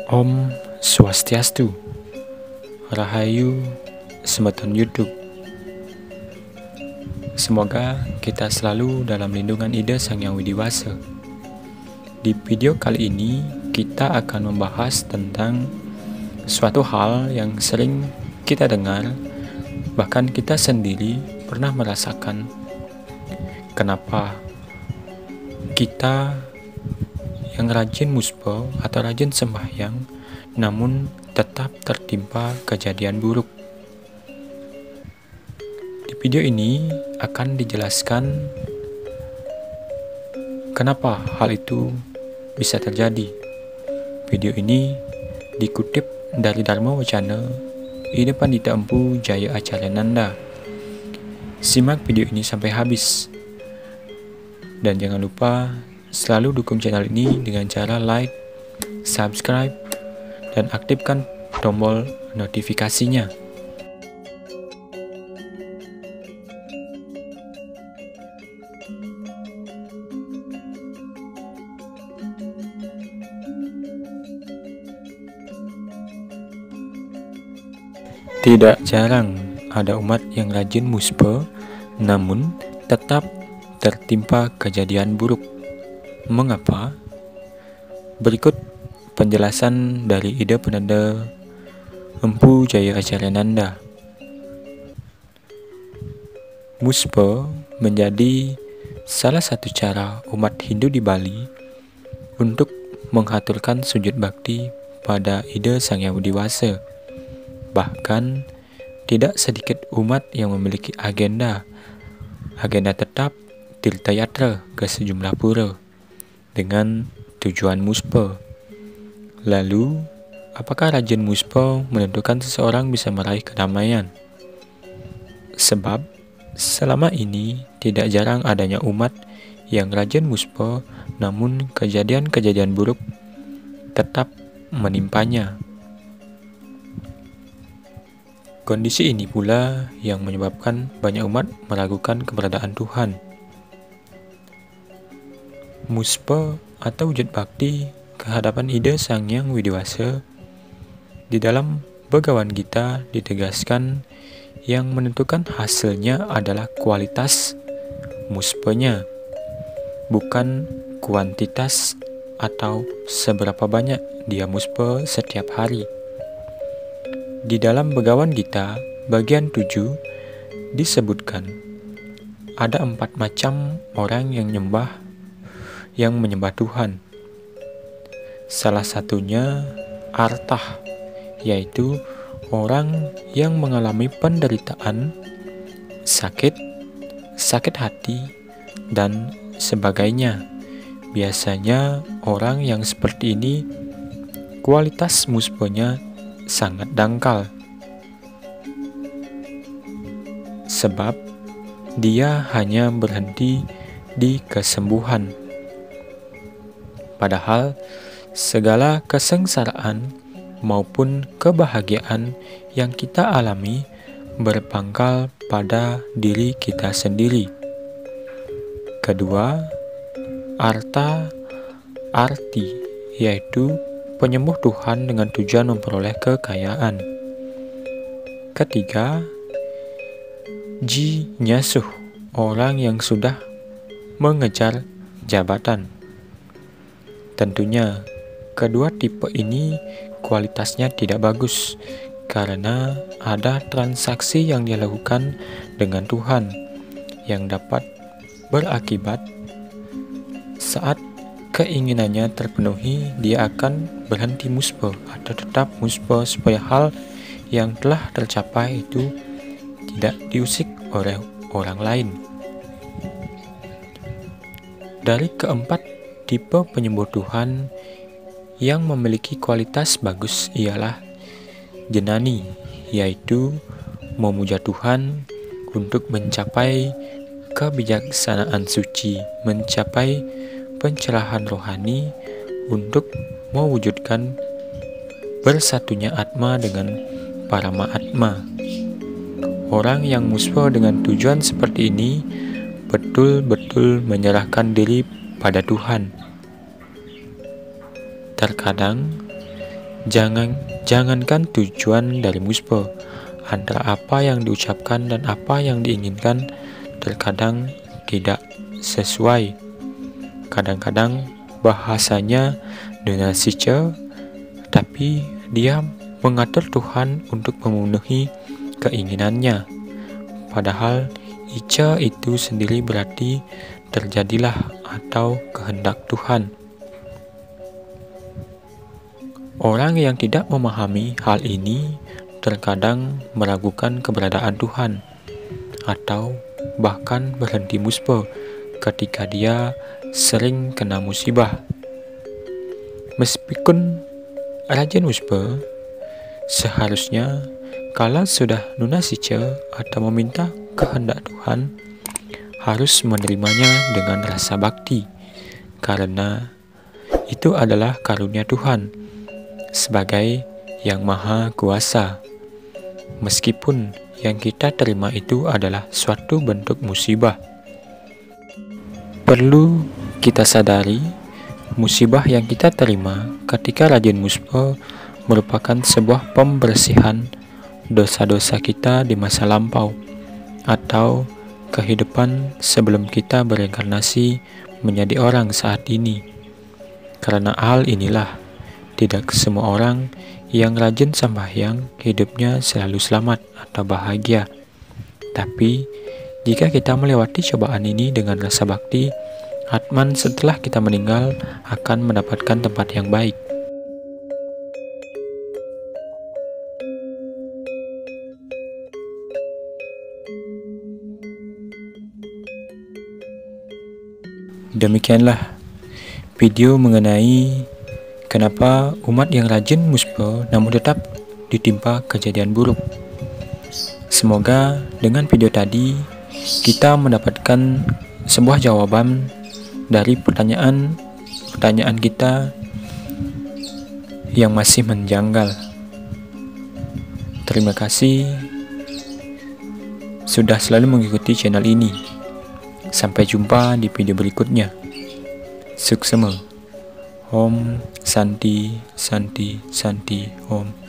Om Swastiastu, Rahayu, Semeton YouTube. Semoga kita selalu dalam lindungan Ida Sang Yang Widiwasa. Di video kali ini kita akan membahas tentang suatu hal yang sering kita dengar, bahkan kita sendiri pernah merasakan. Kenapa kita yang rajin muspa atau rajin sembahyang namun tetap tertimpa kejadian buruk? Di video ini akan dijelaskan kenapa hal itu bisa terjadi. Video ini dikutip dari Dharma Wacana Ida Pandita Empu Jaya Acaryananda. Simak video ini sampai habis. Dan jangan lupa selalu dukung channel ini dengan cara like, subscribe, dan aktifkan tombol notifikasinya. Tidak jarang ada umat yang rajin muspa namun tetap tertimpa kejadian buruk. Mengapa? Berikut penjelasan dari Ida Pandita Empu Jaya Acaryananda. Muspa menjadi salah satu cara umat Hindu di Bali untuk menghaturkan sujud bakti pada Ida Sang Yang Widiwasa. Bahkan tidak sedikit umat yang memiliki agenda tetap tirtayatra ke sejumlah pura dengan tujuan muspa. Lalu, apakah rajin muspa menentukan seseorang bisa meraih kedamaian? Sebab, selama ini tidak jarang adanya umat yang rajin muspa namun kejadian-kejadian buruk tetap menimpanya. Kondisi ini pula yang menyebabkan banyak umat meragukan keberadaan Tuhan. Muspa atau wujud bakti kehadapan Ida Sang Yang Widiwasa di dalam Bhagawan Gita ditegaskan yang menentukan hasilnya adalah kualitas muspanya, bukan kuantitas atau seberapa banyak dia muspa setiap hari. Di dalam Bhagawan Gita bagian 7 disebutkan ada 4 macam orang yang menyembah Tuhan. Salah satunya artah, yaitu orang yang mengalami penderitaan, sakit hati, dan sebagainya. Biasanya orang yang seperti ini kualitas muspanya sangat dangkal, sebab dia hanya berhenti di kesembuhan. Padahal segala kesengsaraan maupun kebahagiaan yang kita alami berpangkal pada diri kita sendiri. Kedua, arti, yaitu penyembuh Tuhan dengan tujuan memperoleh kekayaan. Ketiga, nyasuh, orang yang sudah mengejar jabatan. Tentunya, kedua tipe ini kualitasnya tidak bagus karena ada transaksi yang dilakukan dengan Tuhan yang dapat berakibat saat keinginannya terpenuhi, dia akan berhenti muspa atau tetap muspa supaya hal yang telah tercapai itu tidak diusik oleh orang lain. Dari keempat tipe penyembuh Tuhan yang memiliki kualitas bagus ialah jenani, yaitu memuja Tuhan untuk mencapai kebijaksanaan suci, mencapai pencerahan rohani untuk mewujudkan bersatunya Atma dengan Parama Atma. Orang yang muspa dengan tujuan seperti ini betul-betul menyerahkan diri pada Tuhan. Terkadang, jangankan tujuan dari musbah, antara apa yang diucapkan dan apa yang diinginkan terkadang tidak sesuai. Kadang-kadang bahasanya Donasice, tapi dia mengatur Tuhan untuk memenuhi keinginannya. Padahal Ica itu sendiri berarti terjadilah atau kehendak Tuhan. Orang yang tidak memahami hal ini terkadang meragukan keberadaan Tuhan, atau bahkan berhenti musbah ketika dia sering kena musibah. Meskipun rajin musbah, seharusnya kalau sudah Donasice atau meminta kehendak Tuhan, harus menerimanya dengan rasa bakti, karena itu adalah karunia Tuhan sebagai yang maha kuasa. Meskipun yang kita terima itu adalah suatu bentuk musibah. Perlu kita sadari, musibah yang kita terima ketika rajin musbah merupakan sebuah pembersihan dosa-dosa kita di masa lampau atau kehidupan sebelum kita bereinkarnasi menjadi orang saat ini. Karena hal inilah, tidak semua orang yang rajin sembahyang hidupnya selalu selamat atau bahagia. Tapi, jika kita melewati cobaan ini dengan rasa bakti, Atman setelah kita meninggal akan mendapatkan tempat yang baik. Demikianlah video mengenai kenapa umat yang rajin musbah namun tetap ditimpa kejadian buruk. Semoga dengan video tadi kita mendapatkan sebuah jawaban dari pertanyaan kita yang masih menjanggal. Terima kasih sudah selalu mengikuti channel ini. Sampai jumpa di video berikutnya. Suksema. Om Santi Santi Santi Om.